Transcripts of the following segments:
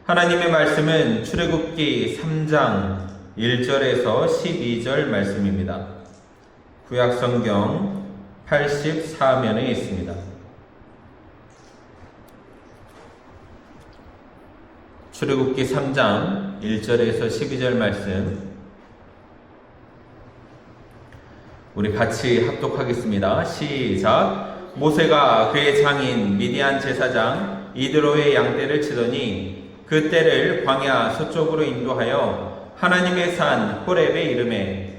하나님의 말씀은 출애굽기 3장 1절에서 12절 말씀입니다. 구약성경 84면에 있습니다. 출애굽기 3장 1절에서 12절 말씀 우리 같이 합독하겠습니다. 시작. 모세가 그의 장인 미디안 제사장 이드로의 양떼를 치더니 그 떼를 광야 서쪽으로 인도하여 하나님의 산 호렙에 이르매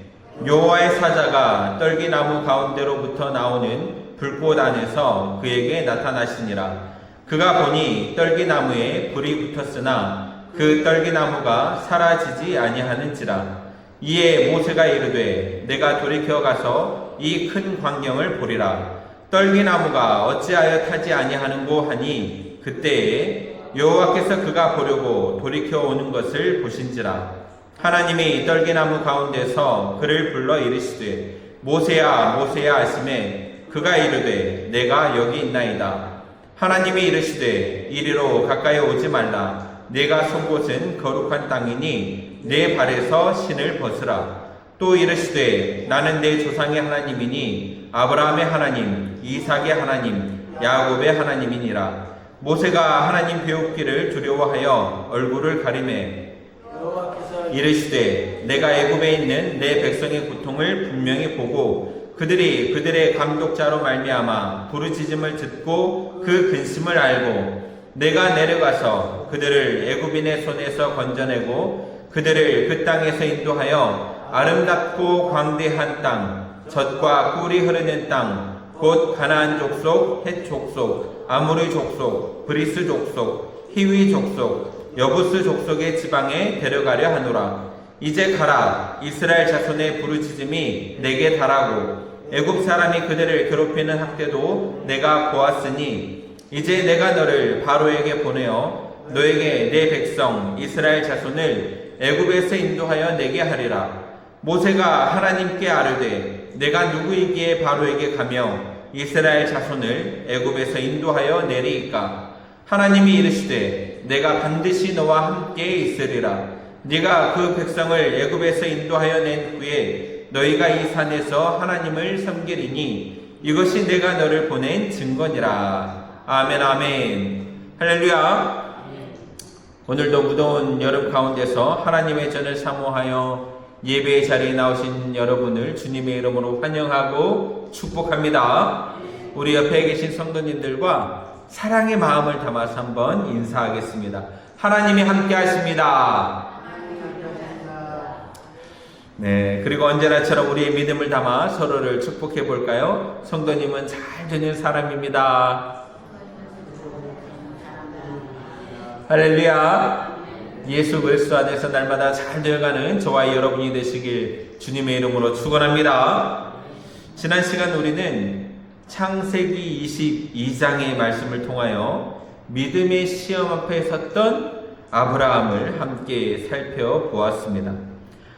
여호와의 사자가 떨기나무 가운데로부터 나오는 불꽃 안에서 그에게 나타나시니라. 그가 보니 떨기나무에 불이 붙었으나 그 떨기나무가 사라지지 아니하는지라. 이에 모세가 이르되 내가 돌이켜 가서 이 큰 광경을 보리라. 떨기나무가 어찌하여 타지 아니하는고 하니 그때에 여호와께서 그가 보려고 돌이켜 오는 것을 보신지라. 하나님이 떨기나무 가운데서 그를 불러 이르시되 모세야 모세야 하시매 그가 이르되 내가 여기 있나이다. 하나님이 이르시되 이리로 가까이 오지 말라. 내가 선 곳은 거룩한 땅이니 내 발에서 신을 벗으라. 또 이르시되 나는 내 조상의 하나님이니 아브라함의 하나님, 이삭의 하나님, 야곱의 하나님이니라. 모세가 하나님 배우기를 두려워하여 얼굴을 가리매 이르시되 내가 애굽에 있는 내 백성의 고통을 분명히 보고 그들이 그들의 감독자로 말미암아 부르짖음을 듣고 그 근심을 알고 내가 내려가서 그들을 애굽인의 손에서 건져내고 그들을 그 땅에서 인도하여 아름답고 광대한 땅, 젖과 꿀이 흐르는 땅, 곧 가나안 족속, 헷 족속, 아모리 족속, 브리스 족속, 히위 족속, 여부스 족속의 지방에 데려가려 하노라. 이제 가라. 이스라엘 자손의 부르짖음이 내게 달하고 애굽 사람이 그들을 괴롭히는 학대도 내가 보았으니 이제 내가 너를 바로에게 보내어 너에게 내 백성 이스라엘 자손을 애굽에서 인도하여 내게 하리라. 모세가 하나님께 아뢰되 내가 누구이기에 바로에게 가며 이스라엘 자손을 애굽에서 인도하여 내리이까. 하나님이 이르시되 내가 반드시 너와 함께 있으리라. 네가 그 백성을 애굽에서 인도하여 낸 후에 너희가 이 산에서 하나님을 섬기리니 이것이 내가 너를 보낸 증거니라. 아멘 아멘. 할렐루야. 오늘도 무더운 여름 가운데서 하나님의 전을 사모하여 예배의 자리에 나오신 여러분을 주님의 이름으로 환영하고 축복합니다. 우리 옆에 계신 성도님들과 사랑의 마음을 담아서 한번 인사하겠습니다. 하나님이 함께 하십니다. 네, 그리고 언제나처럼 우리의 믿음을 담아 서로를 축복해 볼까요? 성도님은 잘 되는 사람입니다. 할렐루야. 예수 그리스도 안에서 날마다 잘 되어가는 저와 여러분이 되시길 주님의 이름으로 축원합니다. 지난 시간 우리는 창세기 22장의 말씀을 통하여 믿음의 시험 앞에 섰던 아브라함을 함께 살펴보았습니다.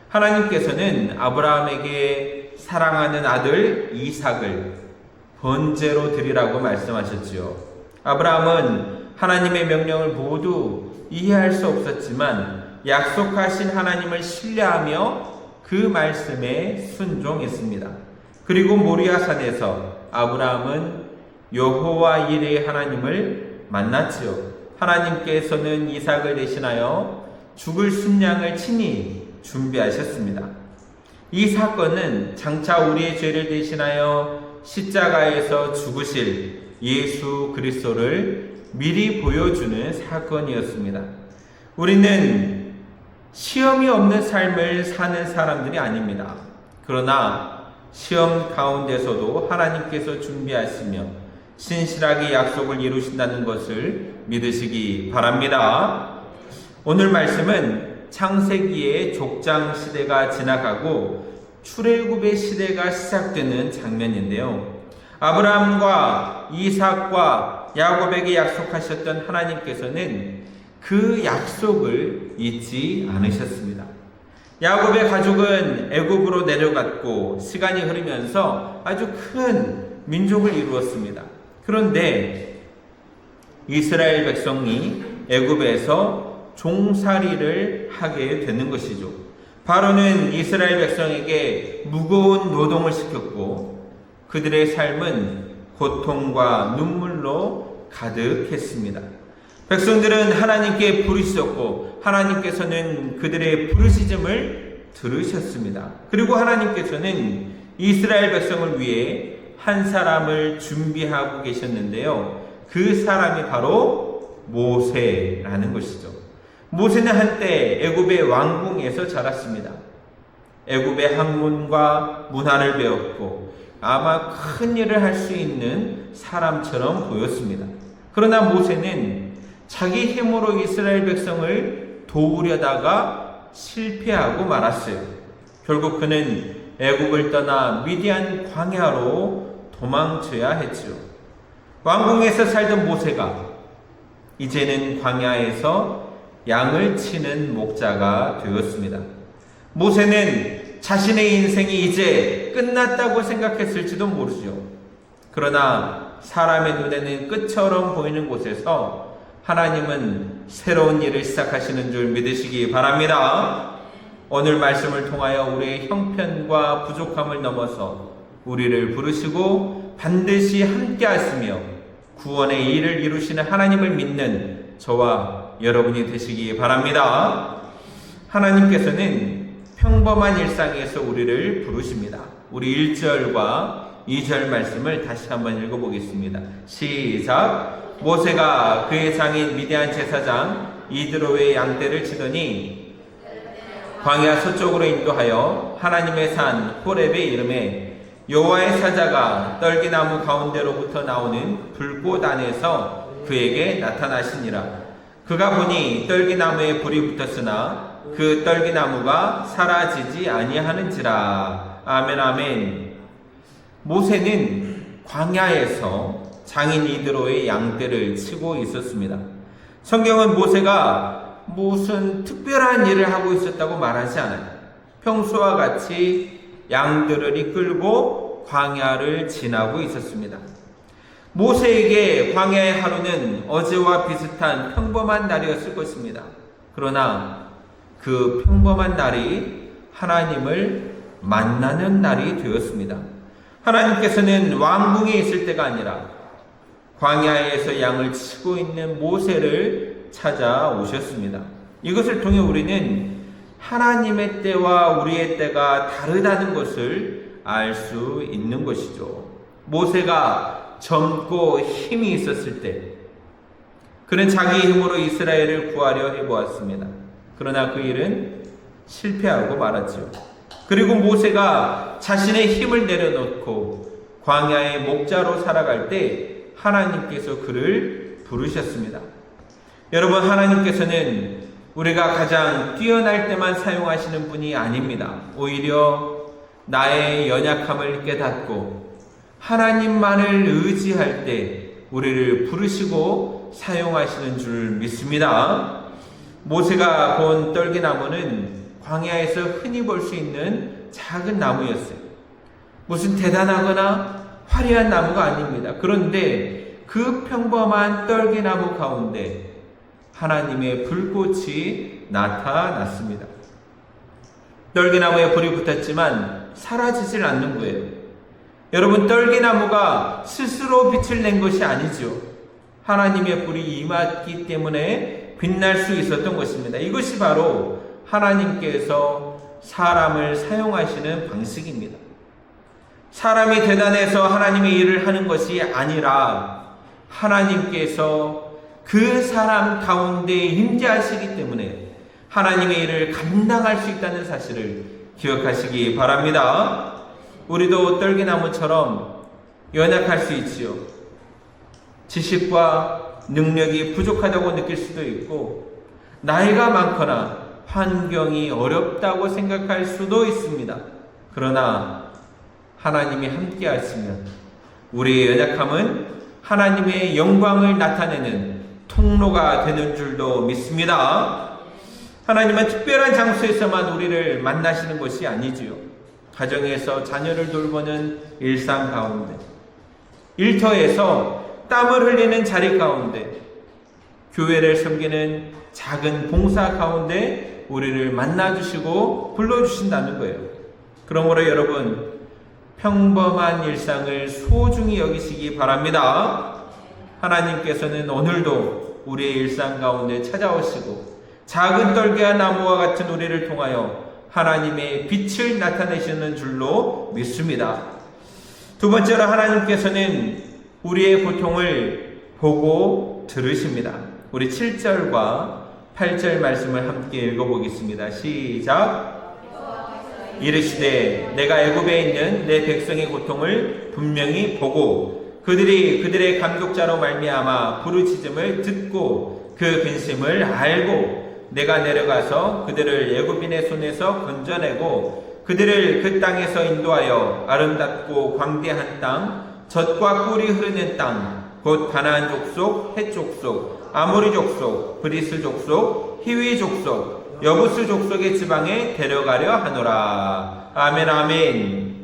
하나님께서는 아브라함에게 사랑하는 아들 이삭을 번제로 드리라고 말씀하셨지요. 아브라함은 하나님의 명령을 모두 이해할 수 없었지만 약속하신 하나님을 신뢰하며 그 말씀에 순종했습니다. 그리고 모리아산에서 아브라함은 여호와 이레의 하나님을 만났지요. 하나님께서는 이삭을 대신하여 죽을 순양을 친히 준비하셨습니다. 이 사건은 장차 우리의 죄를 대신하여 십자가에서 죽으실 예수 그리스도를 미리 보여주는 사건이었습니다. 우리는 시험이 없는 삶을 사는 사람들이 아닙니다. 그러나 시험 가운데서도 하나님께서 준비하시며 신실하게 약속을 이루신다는 것을 믿으시기 바랍니다. 오늘 말씀은 창세기의 족장 시대가 지나가고 출애굽의 시대가 시작되는 장면인데요. 아브라함과 이삭과 야곱에게 약속하셨던 하나님께서는 그 약속을 잊지 않으셨습니다. 야곱의 가족은 애굽으로 내려갔고 시간이 흐르면서 아주 큰 민족을 이루었습니다. 그런데 이스라엘 백성이 애굽에서 종살이를 하게 되는 것이죠. 바로는 이스라엘 백성에게 무거운 노동을 시켰고 그들의 삶은 고통과 눈물로 가득했습니다. 백성들은 하나님께 부르짖었고 하나님께서는 그들의 부르짖음을 들으셨습니다. 그리고 하나님께서는 이스라엘 백성을 위해 한 사람을 준비하고 계셨는데요. 그 사람이 바로 모세라는 것이죠. 모세는 한때 애굽의 왕궁에서 자랐습니다. 애굽의 학문과 문화를 배웠고 아마 큰 일을 할 수 있는 사람처럼 보였습니다. 그러나 모세는 자기 힘으로 이스라엘 백성을 도우려다가 실패하고 말았어요. 결국 그는 애굽을 떠나 미디안 광야로 도망쳐야 했지요. 왕궁에서 살던 모세가 이제는 광야에서 양을 치는 목자가 되었습니다. 모세는 자신의 인생이 이제 끝났다고 생각했을지도 모르죠. 그러나 사람의 눈에는 끝처럼 보이는 곳에서 하나님은 새로운 일을 시작하시는 줄 믿으시기 바랍니다. 오늘 말씀을 통하여 우리의 형편과 부족함을 넘어서 우리를 부르시고 반드시 함께 하시며 구원의 일을 이루시는 하나님을 믿는 저와 여러분이 되시기 바랍니다. 하나님께서는 평범한 일상에서 우리를 부르십니다. 우리 1절과 2절 말씀을 다시 한번 읽어보겠습니다. 시작. 모세가 그의 장인 미디안 제사장 이드로의 양떼를 치더니 광야 서쪽으로 인도하여 하나님의 산 호렙에 이르매 여호와의 사자가 떨기나무 가운데로부터 나오는 불꽃 안에서 그에게 나타나시니라. 그가 보니 떨기나무에 불이 붙었으나 그 떨기나무가 사라지지 아니하는지라. 아멘 아멘. 모세는 광야에서 장인 이드로의 양떼를 치고 있었습니다. 성경은 모세가 무슨 특별한 일을 하고 있었다고 말하지 않아요. 평소와 같이 양들을 이끌고 광야를 지나고 있었습니다. 모세에게 광야의 하루는 어제와 비슷한 평범한 날이었을 것입니다. 그러나 그 평범한 날이 하나님을 만나는 날이 되었습니다. 하나님께서는 왕궁에 있을 때가 아니라 광야에서 양을 치고 있는 모세를 찾아오셨습니다. 이것을 통해 우리는 하나님의 때와 우리의 때가 다르다는 것을 알 수 있는 것이죠. 모세가 젊고 힘이 있었을 때 그는 자기 힘으로 이스라엘을 구하려 해보았습니다. 그러나 그 일은 실패하고 말았죠. 그리고 모세가 자신의 힘을 내려놓고 광야의 목자로 살아갈 때 하나님께서 그를 부르셨습니다. 여러분, 하나님께서는 우리가 가장 뛰어날 때만 사용하시는 분이 아닙니다. 오히려 나의 연약함을 깨닫고 하나님만을 의지할 때 우리를 부르시고 사용하시는 줄 믿습니다. 모세가 본 떨기나무는 광야에서 흔히 볼 수 있는 작은 나무였어요. 무슨 대단하거나 화려한 나무가 아닙니다. 그런데 그 평범한 떨기나무 가운데 하나님의 불꽃이 나타났습니다. 떨기나무에 불이 붙었지만 사라지질 않는 거예요. 여러분, 떨기나무가 스스로 빛을 낸 것이 아니죠. 하나님의 불이 임했기 때문에 빛날 수 있었던 것입니다. 이것이 바로 하나님께서 사람을 사용하시는 방식입니다. 사람이 대단해서 하나님의 일을 하는 것이 아니라 하나님께서 그 사람 가운데 임재하시기 때문에 하나님의 일을 감당할 수 있다는 사실을 기억하시기 바랍니다. 우리도 떨기나무처럼 연약할 수 있지요. 지식과 능력이 부족하다고 느낄 수도 있고 나이가 많거나 환경이 어렵다고 생각할 수도 있습니다. 그러나 하나님이 함께 하시면 우리의 연약함은 하나님의 영광을 나타내는 통로가 되는 줄도 믿습니다. 하나님은 특별한 장소에서만 우리를 만나시는 것이 아니지요. 가정에서 자녀를 돌보는 일상 가운데, 일터에서 땀을 흘리는 자리 가운데, 교회를 섬기는 작은 봉사 가운데 우리를 만나주시고 불러주신다는 거예요. 그러므로 여러분, 평범한 일상을 소중히 여기시기 바랍니다. 하나님께서는 오늘도 우리의 일상 가운데 찾아오시고 작은 떨기와 나무와 같은 우리를 통하여 하나님의 빛을 나타내시는 줄로 믿습니다. 두 번째로 하나님께서는 우리의 고통을 보고 들으십니다. 우리 7절과 8절 말씀을 함께 읽어보겠습니다. 시작. 이르시되 내가 애굽에 있는 내 백성의 고통을 분명히 보고 그들이 그들의 감독자로 말미암아 부르짖음을 듣고 그 근심을 알고 내가 내려가서 그들을 애굽인의 손에서 건져내고 그들을 그 땅에서 인도하여 아름답고 광대한 땅, 젖과 꿀이 흐르는 땅, 곧 가나안 족속, 헷 족속, 아모리 족속, 브리스 족속, 히위 족속, 여부스 족속의 지방에 데려가려 하노라. 아멘, 아멘.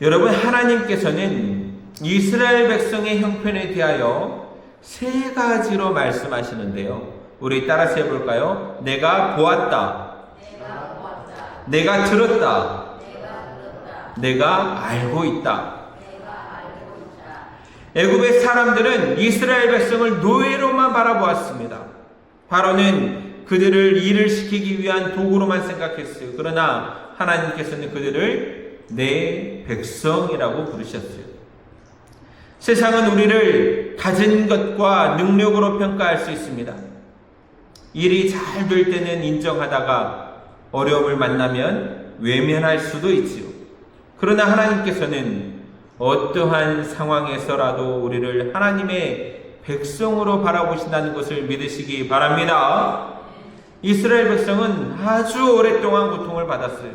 여러분, 하나님께서는 이스라엘 백성의 형편에 대하여 세 가지로 말씀하시는데요. 우리 따라서 해볼까요? 내가 보았다. 내가 들었다. 내가 알고 있다. 애굽의 사람들은 이스라엘 백성을 노예로만 바라보았습니다. 바로는 그들을 일을 시키기 위한 도구로만 생각했어요. 그러나 하나님께서는 그들을 내 백성이라고 부르셨어요. 세상은 우리를 가진 것과 능력으로 평가할 수 있습니다. 일이 잘 될 때는 인정하다가 어려움을 만나면 외면할 수도 있지요. 그러나 하나님께서는 어떠한 상황에서라도 우리를 하나님의 백성으로 바라보신다는 것을 믿으시기 바랍니다. 이스라엘 백성은 아주 오랫동안 고통을 받았어요.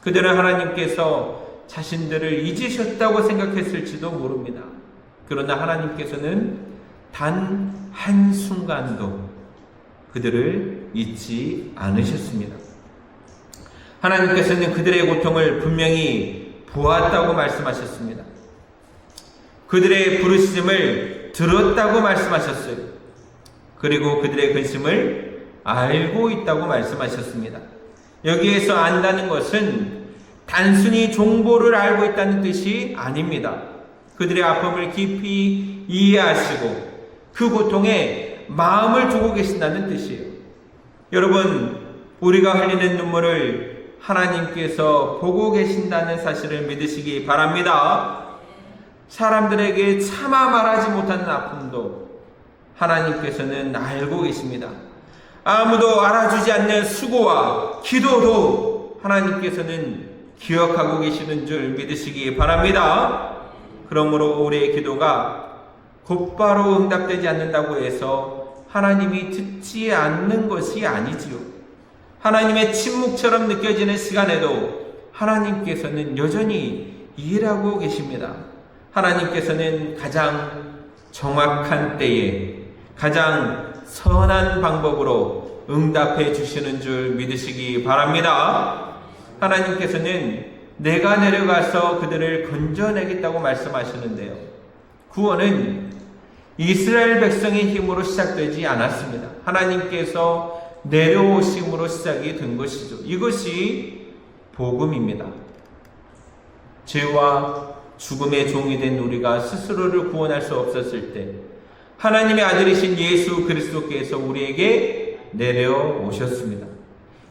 그들은 하나님께서 자신들을 잊으셨다고 생각했을지도 모릅니다. 그러나 하나님께서는 단 한순간도 그들을 잊지 않으셨습니다. 하나님께서는 그들의 고통을 분명히 보았다고 말씀하셨습니다. 그들의 부르짖음을 들었다고 말씀하셨어요. 그리고 그들의 근심을 알고 있다고 말씀하셨습니다. 여기에서 안다는 것은 단순히 정보를 알고 있다는 뜻이 아닙니다. 그들의 아픔을 깊이 이해하시고 그 고통에 마음을 두고 계신다는 뜻이에요. 여러분, 우리가 흘리는 눈물을 하나님께서 보고 계신다는 사실을 믿으시기 바랍니다. 사람들에게 차마 말하지 못하는 아픔도 하나님께서는 알고 계십니다. 아무도 알아주지 않는 수고와 기도도 하나님께서는 기억하고 계시는 줄 믿으시기 바랍니다. 그러므로 우리의 기도가 곧바로 응답되지 않는다고 해서 하나님이 듣지 않는 것이 아니지요. 하나님의 침묵처럼 느껴지는 시간에도 하나님께서는 여전히 일하고 계십니다. 하나님께서는 가장 정확한 때에 가장 선한 방법으로 응답해 주시는 줄 믿으시기 바랍니다. 하나님께서는 내가 내려가서 그들을 건져내겠다고 말씀하시는데요. 구원은 이스라엘 백성의 힘으로 시작되지 않았습니다. 하나님께서 내려오심으로 시작이 된 것이죠. 이것이 복음입니다. 죄와 죽음의 종이 된 우리가 스스로를 구원할 수 없었을 때 하나님의 아들이신 예수 그리스도께서 우리에게 내려오셨습니다.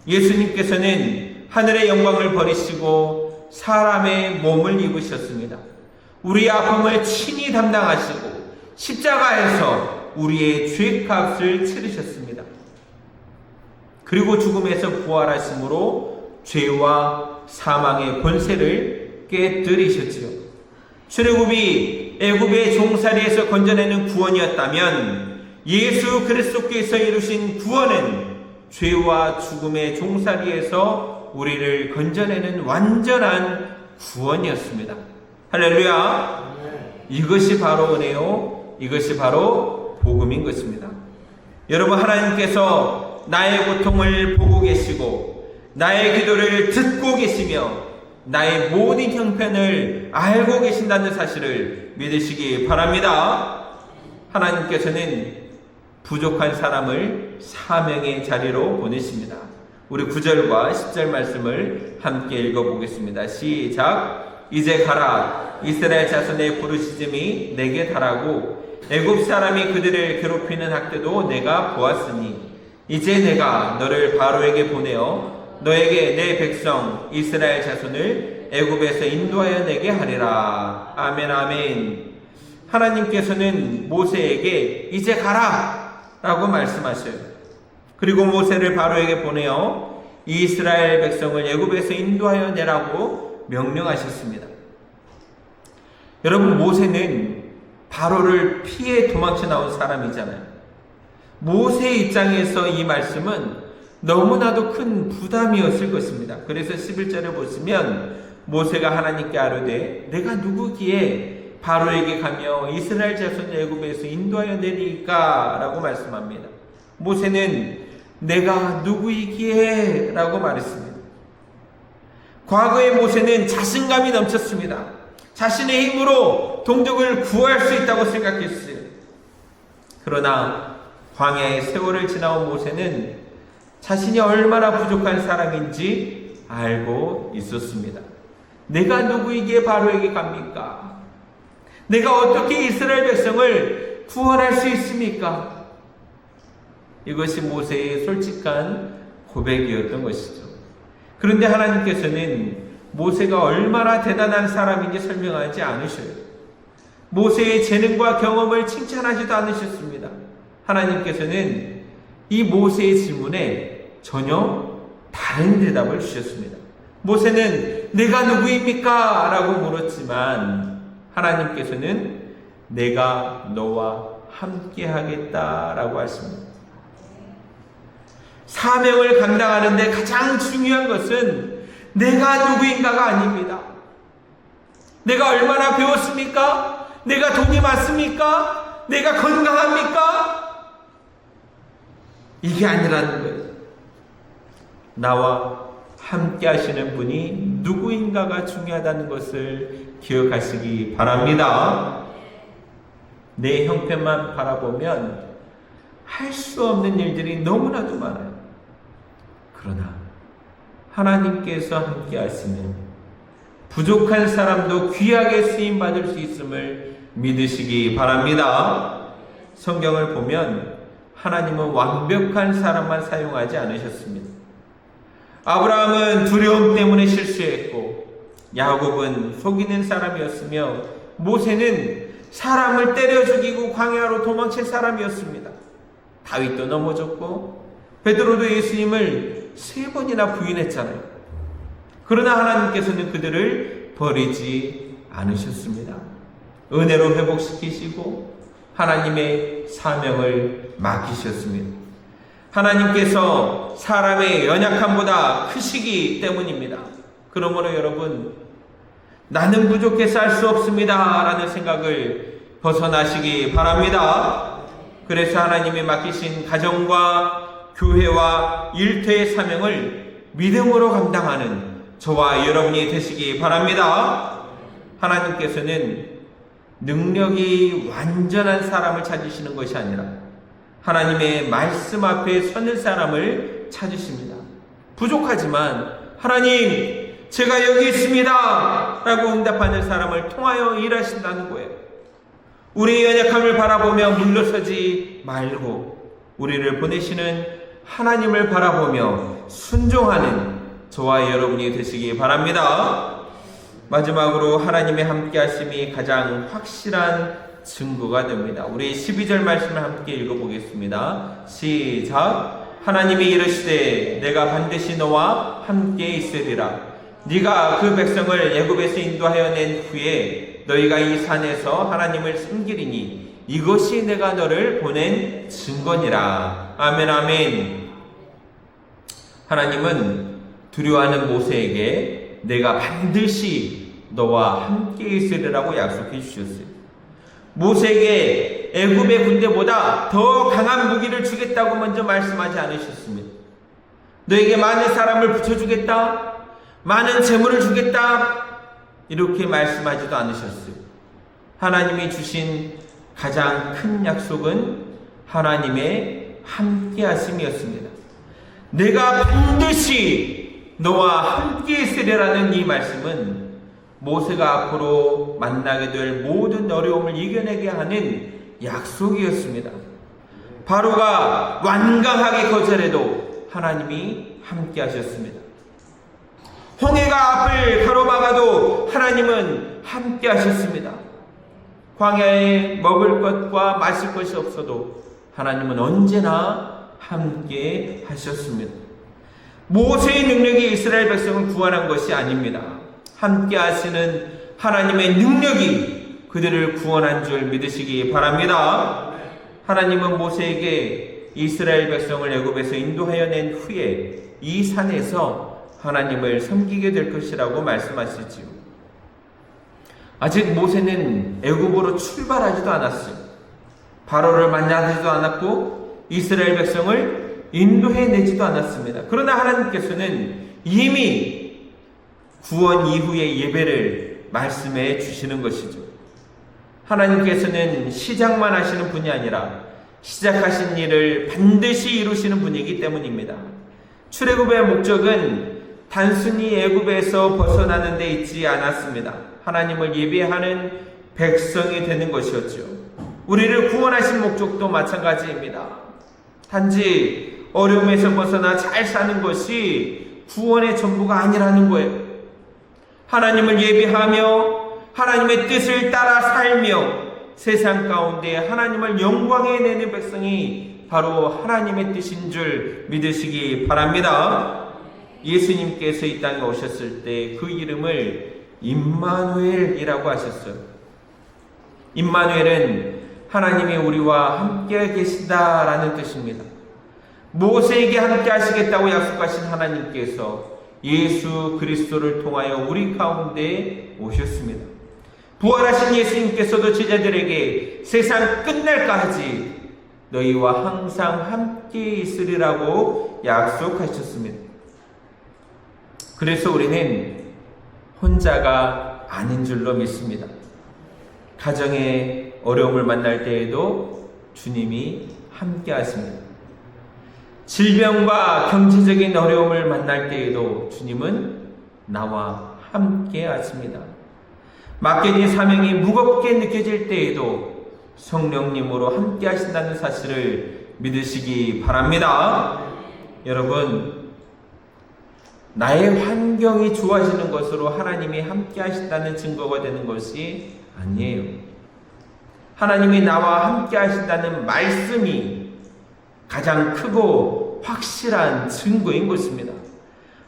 예수님께서는 하늘의 영광을 버리시고 사람의 몸을 입으셨습니다. 우리의 아픔을 친히 담당하시고 십자가에서 우리의 죄값을 치르셨습니다. 그리고 죽음에서 부활하심으로 죄와 사망의 권세를 깨뜨리셨지요. 출애굽이 애굽의 종살이에서 건져내는 구원이었다면 예수 그리스도께서 이루신 구원은 죄와 죽음의 종살이에서 우리를 건져내는 완전한 구원이었습니다. 할렐루야! 이것이 바로 은혜요, 이것이 바로 복음인 것입니다. 여러분, 하나님께서 나의 고통을 보고 계시고 나의 기도를 듣고 계시며 나의 모든 형편을 알고 계신다는 사실을 믿으시기 바랍니다. 하나님께서는 부족한 사람을 사명의 자리로 보내십니다. 우리 9절과 10절 말씀을 함께 읽어보겠습니다. 시작. 이제 가라. 이스라엘 자손의 부르짖음이 내게 달하고 애굽 사람이 그들을 괴롭히는 학대도 내가 보았으니 이제 내가 너를 바로에게 보내어 너에게 내 백성 이스라엘 자손을 애굽에서 인도하여 내게 하리라. 아멘 아멘. 하나님께서는 모세에게 이제 가라 라고 말씀하셔요. 그리고 모세를 바로에게 보내어 이스라엘 백성을 애굽에서 인도하여 내라고 명령하셨습니다. 여러분, 모세는 바로를 피해 도망쳐 나온 사람이잖아요. 모세의 입장에서 이 말씀은 너무나도 큰 부담이었을 것입니다. 그래서 11절에 보시면 모세가 하나님께 아뢰되 내가 누구기에 바로에게 가며 이스라엘 자손을 애굽에서 인도하여 내리까? 라고 말씀합니다. 모세는 내가 누구이기에? 라고 말했습니다. 과거의 모세는 자신감이 넘쳤습니다. 자신의 힘으로 동족을 구할 수 있다고 생각했어요. 그러나 광야의 세월을 지나온 모세는 자신이 얼마나 부족한 사람인지 알고 있었습니다. 내가 누구이기에 바로에게 갑니까? 내가 어떻게 이스라엘 백성을 구원할 수 있습니까? 이것이 모세의 솔직한 고백이었던 것이죠. 그런데 하나님께서는 모세가 얼마나 대단한 사람인지 설명하지 않으셔요. 모세의 재능과 경험을 칭찬하지도 않으셨습니다. 하나님께서는 이 모세의 질문에 전혀 다른 대답을 주셨습니다. 모세는 내가 누구입니까? 라고 물었지만 하나님께서는 내가 너와 함께 하겠다라고 하십니다. 사명을 감당하는데 가장 중요한 것은 내가 누구인가가 아닙니다. 내가 얼마나 배웠습니까? 내가 돈이 많습니까? 내가 건강합니까? 이게 아니라는 거예요. 나와 함께 하시는 분이 누구인가가 중요하다는 것을 기억하시기 바랍니다. 내 형편만 바라보면 할 수 없는 일들이 너무나도 많아요. 그러나 하나님께서 함께 하시면 부족한 사람도 귀하게 쓰임받을 수 있음을 믿으시기 바랍니다. 성경을 보면 하나님은 완벽한 사람만 사용하지 않으셨습니다. 아브라함은 두려움 때문에 실수했고 야곱은 속이는 사람이었으며 모세는 사람을 때려 죽이고 광야로 도망칠 사람이었습니다. 다윗도 넘어졌고 베드로도 예수님을 3번이나 부인했잖아요. 그러나 하나님께서는 그들을 버리지 않으셨습니다. 은혜로 회복시키시고 하나님의 사명을 맡기셨습니다. 하나님께서 사람의 연약함보다 크시기 때문입니다. 그러므로 여러분, 나는 부족해서 할 수 없습니다 라는 생각을 벗어나시기 바랍니다. 그래서 하나님이 맡기신 가정과 교회와 일터의 사명을 믿음으로 감당하는 저와 여러분이 되시기 바랍니다. 하나님께서는 능력이 완전한 사람을 찾으시는 것이 아니라 하나님의 말씀 앞에 서는 사람을 찾으십니다. 부족하지만 하나님, 제가 여기 있습니다 라고 응답하는 사람을 통하여 일하신다는 거예요. 우리의 연약함을 바라보며 물러서지 말고 우리를 보내시는 하나님을 바라보며 순종하는 저와 여러분이 되시기 바랍니다. 마지막으로 하나님의 함께하심이 가장 확실한 증거가 됩니다. 우리 12절 말씀을 함께 읽어보겠습니다. 시작. 하나님이 이르시되 내가 반드시 너와 함께 있으리라. 네가 그 백성을 애굽에서 인도하여 낸 후에 너희가 이 산에서 하나님을 섬기리니 이것이 내가 너를 보낸 증거니라. 아멘 아멘. 하나님은 두려워하는 모세에게 내가 반드시 너와 함께 있으리라고 약속해 주셨어요. 모세에게 애굽의 군대보다 더 강한 무기를 주겠다고 먼저 말씀하지 않으셨습니다. 너에게 많은 사람을 붙여주겠다, 많은 재물을 주겠다, 이렇게 말씀하지도 않으셨어요. 하나님이 주신 가장 큰 약속은 하나님의 함께 하심이었습니다. 내가 반드시 너와 함께 있으리라는 이 말씀은 모세가 앞으로 만나게 될 모든 어려움을 이겨내게 하는 약속이었습니다. 바로가 완강하게 거절해도 하나님이 함께 하셨습니다. 홍해가 앞을 가로막아도 하나님은 함께 하셨습니다. 광야에 먹을 것과 마실 것이 없어도 하나님은 언제나 함께 하셨습니다. 모세의 능력이 이스라엘 백성을 구원한 것이 아닙니다. 함께 하시는 하나님의 능력이 그들을 구원한 줄 믿으시기 바랍니다. 하나님은 모세에게 이스라엘 백성을 애굽에서 인도하여 낸 후에 이 산에서 하나님을 섬기게 될 것이라고 말씀하시지요. 아직 모세는 애굽으로 출발하지도 않았어요. 바로를 만나지도 않았고 이스라엘 백성을 인도해내지도 않았습니다. 그러나 하나님께서는 이미 구원 이후의 예배를 말씀해 주시는 것이죠. 하나님께서는 시작만 하시는 분이 아니라 시작하신 일을 반드시 이루시는 분이기 때문입니다. 출애굽의 목적은 단순히 애굽에서 벗어나는 데 있지 않았습니다. 하나님을 예배하는 백성이 되는 것이었죠. 우리를 구원하신 목적도 마찬가지입니다. 단지 어려움에서 벗어나 잘 사는 것이 구원의 전부가 아니라는 거예요. 하나님을 예배하며 하나님의 뜻을 따라 살며 세상 가운데 하나님을 영광에 내는 백성이 바로 하나님의 뜻인 줄 믿으시기 바랍니다. 예수님께서 이 땅에 오셨을 때 그 이름을 임마누엘이라고 하셨어요. 임마누엘은 하나님이 우리와 함께 계시다라는 뜻입니다. 모세에게 함께 하시겠다고 약속하신 하나님께서 예수 그리스도를 통하여 우리 가운데 오셨습니다. 부활하신 예수님께서도 제자들에게 세상 끝날까지 너희와 항상 함께 있으리라고 약속하셨습니다. 그래서 우리는 혼자가 아닌 줄로 믿습니다. 가정의 어려움을 만날 때에도 주님이 함께 하십니다. 질병과 경제적인 어려움을 만날 때에도 주님은 나와 함께 하십니다. 맡겨진 사명이 무겁게 느껴질 때에도 성령님으로 함께 하신다는 사실을 믿으시기 바랍니다. 여러분, 나의 환경이 좋아지는 것으로 하나님이 함께 하신다는 증거가 되는 것이 아니에요. 하나님이 나와 함께 하신다는 말씀이 가장 크고 확실한 증거인 것입니다.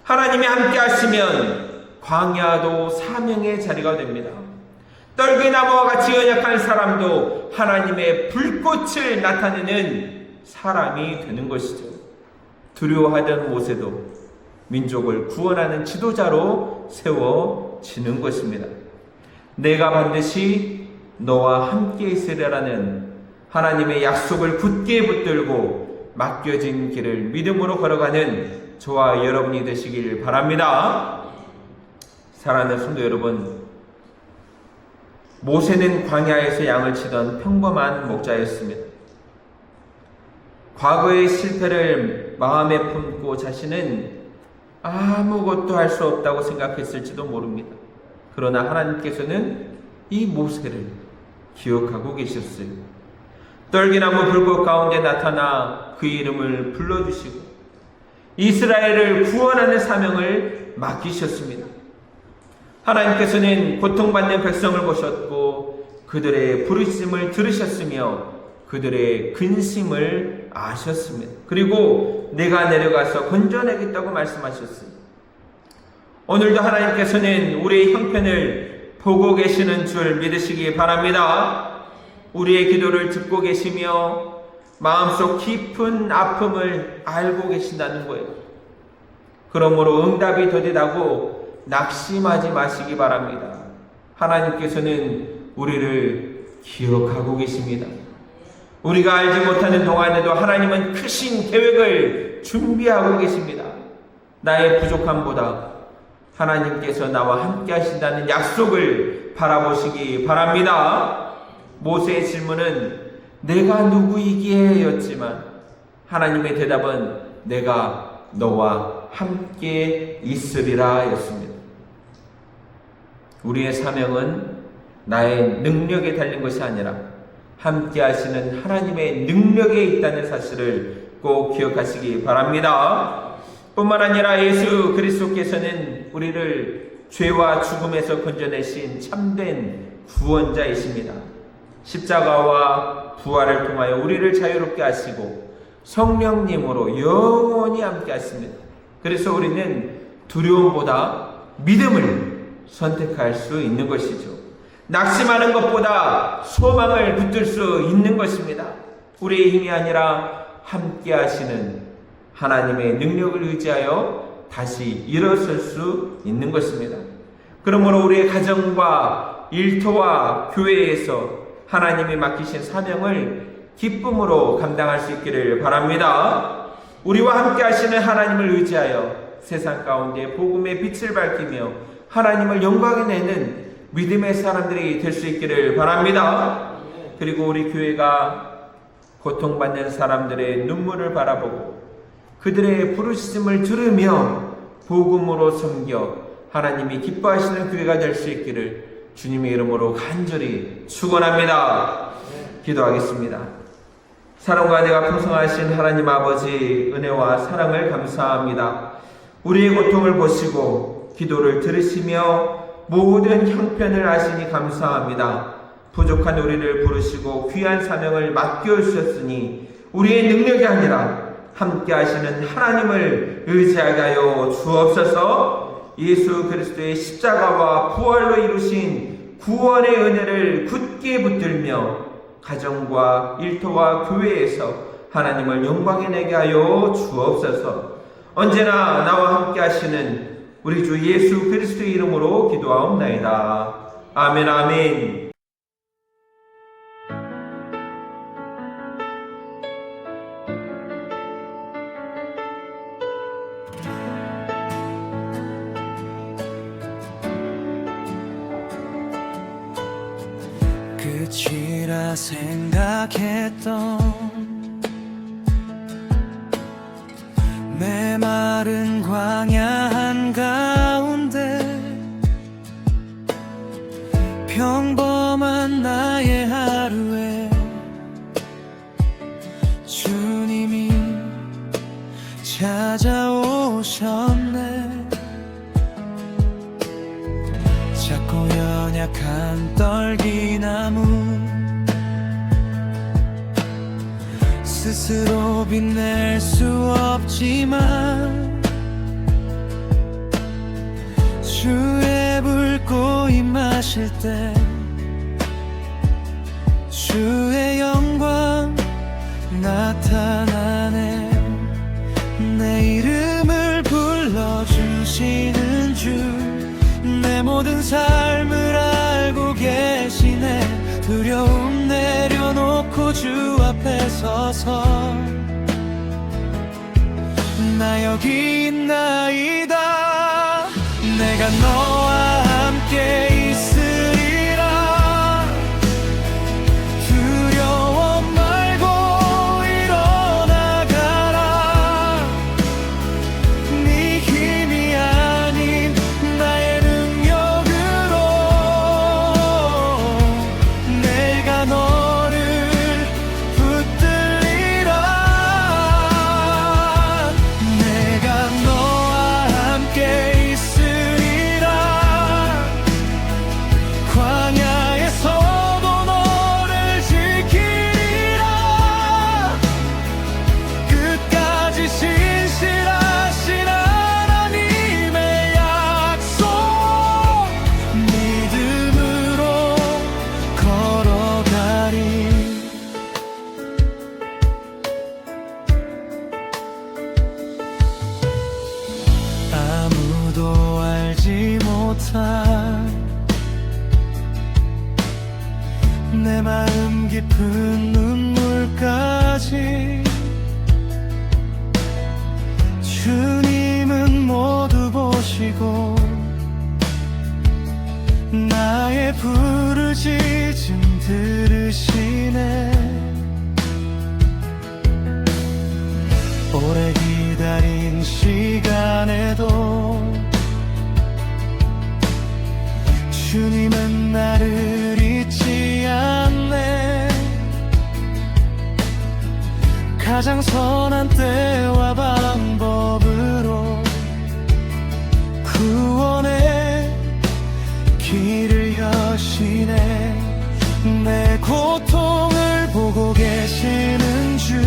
하나님이 함께 하시면 광야도 사명의 자리가 됩니다. 떨기나무와 같이 연약한 사람도 하나님의 불꽃을 나타내는 사람이 되는 것이죠. 두려워하던 모세도 민족을 구원하는 지도자로 세워지는 것입니다. 내가 반드시 너와 함께 있으리라는 하나님의 약속을 굳게 붙들고 맡겨진 길을 믿음으로 걸어가는 저와 여러분이 되시길 바랍니다. 사랑하는 성도 여러분, 모세는 광야에서 양을 치던 평범한 목자였습니다. 과거의 실패를 마음에 품고 자신은 아무것도 할 수 없다고 생각했을지도 모릅니다. 그러나 하나님께서는 이 모세를 기억하고 계셨어요. 떨기나무 불꽃 가운데 나타나 그 이름을 불러주시고 이스라엘을 구원하는 사명을 맡기셨습니다. 하나님께서는 고통받는 백성을 보셨고 그들의 부르심을 들으셨으며 그들의 근심을 아셨습니다. 그리고 내가 내려가서 건져내겠다고 말씀하셨습니다. 오늘도 하나님께서는 우리의 형편을 보고 계시는 줄 믿으시기 바랍니다. 우리의 기도를 듣고 계시며 마음속 깊은 아픔을 알고 계신다는 거예요. 그러므로 응답이 더디다고 낙심하지 마시기 바랍니다. 하나님께서는 우리를 기억하고 계십니다. 우리가 알지 못하는 동안에도 하나님은 크신 계획을 준비하고 계십니다. 나의 부족함보다 하나님께서 나와 함께 하신다는 약속을 바라보시기 바랍니다. 모세의 질문은 내가 누구이기에 였지만 하나님의 대답은 내가 너와 함께 있으리라 였습니다. 우리의 사명은 나의 능력에 달린 것이 아니라 함께 하시는 하나님의 능력에 있다는 사실을 꼭 기억하시기 바랍니다. 뿐만 아니라 예수 그리스도께서는 우리를 죄와 죽음에서 건져내신 참된 구원자이십니다. 십자가와 부활을 통하여 우리를 자유롭게 하시고 성령님으로 영원히 함께 하십니다. 그래서 우리는 두려움보다 믿음을 선택할 수 있는 것이죠. 낙심하는 것보다 소망을 붙들 수 있는 것입니다. 우리의 힘이 아니라 함께 하시는 하나님의 능력을 의지하여 다시 일어설 수 있는 것입니다. 그러므로 우리의 가정과 일터와 교회에서 하나님이 맡기신 사명을 기쁨으로 감당할 수 있기를 바랍니다. 우리와 함께 하시는 하나님을 의지하여 세상 가운데 복음의 빛을 밝히며 하나님을 영광에 내는 믿음의 사람들이 될 수 있기를 바랍니다. 그리고 우리 교회가 고통받는 사람들의 눈물을 바라보고 그들의 부르짖음을 들으며 복음으로 섬겨 하나님이 기뻐하시는 교회가 될 수 있기를 주님의 이름으로 간절히 축원합니다. 기도하겠습니다. 사랑과 내가 풍성하신 하나님 아버지 은혜와 사랑을 감사합니다. 우리의 고통을 보시고 기도를 들으시며 모든 형편을 아시니 감사합니다. 부족한 우리를 부르시고 귀한 사명을 맡겨주셨으니 우리의 능력이 아니라 함께 하시는 하나님을 의지하게 하여 주옵소서. 예수 그리스도의 십자가와 부활로 이루신 구원의 은혜를 굳게 붙들며 가정과 일터와 교회에서 하나님을 영광에 내게 하여 주옵소서. 언제나 나와 함께 하시는 우리 주 예수 그리스도의 이름으로 기도하옵나이다. 아멘 아멘. 끝이라 생각했던 메마른 광야 한가운데 평범한 나의 하루에 주님이 찾아오셨네. 작고 연약한 떨기나무 스스로 빛낼 수 없지만 주의 불꽃 임하실 때 주의 영광 나타나네. 내 이름을 불러주시는 주 내 모든 삶을 알고 계시네. 두려움 내려놓고 주 앞에 서서 나 여기 있나이다. 내가 너와 함께 있으리라. 두려워 말고 일어나가라. 네 힘이 아닌 나의 능력으로 내가 너를 붙들리라. 내가 너와 함께 있으리라. 광야에서도 너를 지키리라. 끝까지 신실하신 하나님의 약속 믿음으로 걸어가리. 아무도 알지 못한 내 마음 깊은 눈물까지 주님은 모두 보시고 나의 부르짖음 들으시네. 힘든 시간에도 주님은 나를 잊지 않네. 가장 선한 때와 방법으로 구원의 길을 여시네. 내 고통을 보고 계시는 주,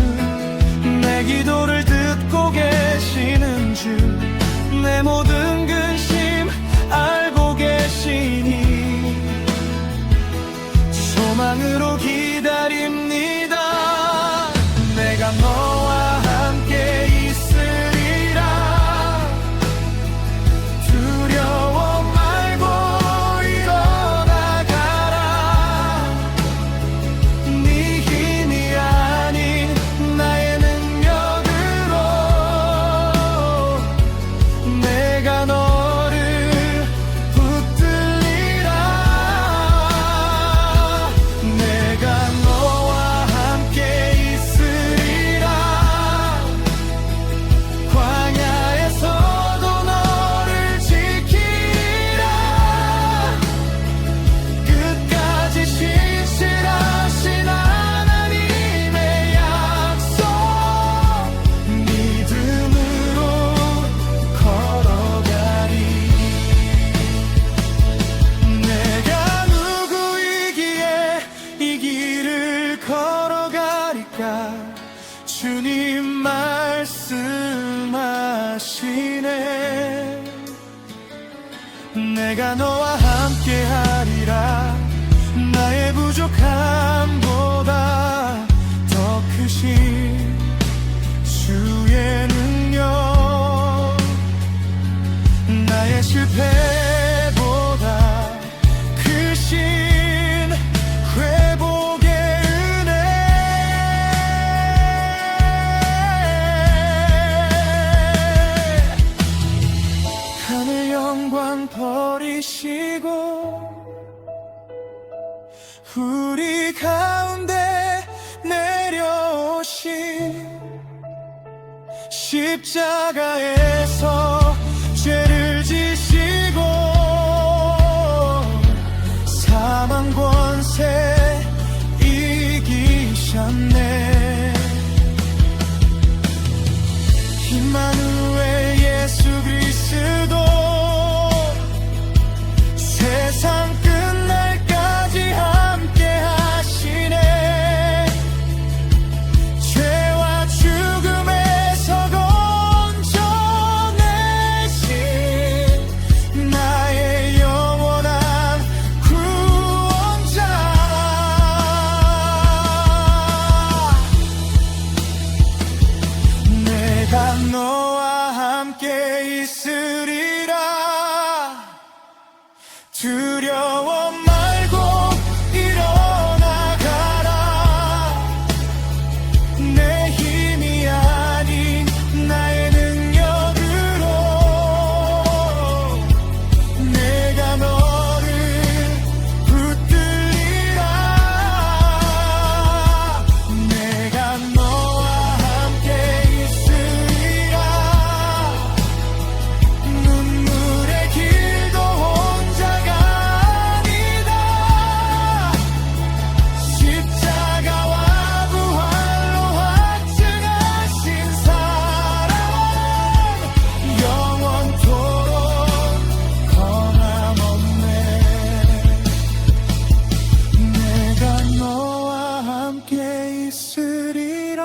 내 기도를 듣고 계시는 주, 내 모든 근심 알고 계시니 소망으로 기다립니다. 내가 너와 함께 있으리라. 두려워 말고 일어나가라. 네 힘이 아닌 나의 능력으로 내가 너를 붙들리라. 내가 너와 함께 있으리라. 광야에서도 너를 지키리라. 끝까지 신실하신 하나님의 약속 믿음으로 걸어가리. 내가 누구이기에 이 길을 걸어가리까. 주님 말씀하시네. 내가 너와 함께 하리라. 나의 부족함보다 더 크신 주의 능력, 나의 실패보다 크신 회복의 은혜. 하늘 영광 버리시고 우리 가운데 내려오신 십자가에서 죄를 지시고 사망 권세 이기셨네. 임마누엘 예수 그리스도 세상 끝날까지 함께 하시네. 죄와 죽음에서 건져내신 나의 영원한 구원자. 내가 너와 함께 있으리라. 두려워 말고 일어나가라. 내 힘이 아닌 나의 능력으로 내가 너를 붙들리라. 내가 너와 함께 있으리라. 눈물의 길도 혼자가 아니다. 십자가와 부활로 확증하신 사랑 영원토록 변함없네. 내가 너와 함께 있으리라.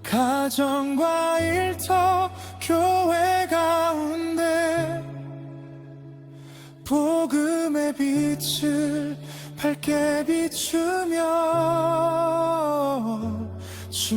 가정과 일터 교회 가운데 복음의 빛을 밝게 비추며 주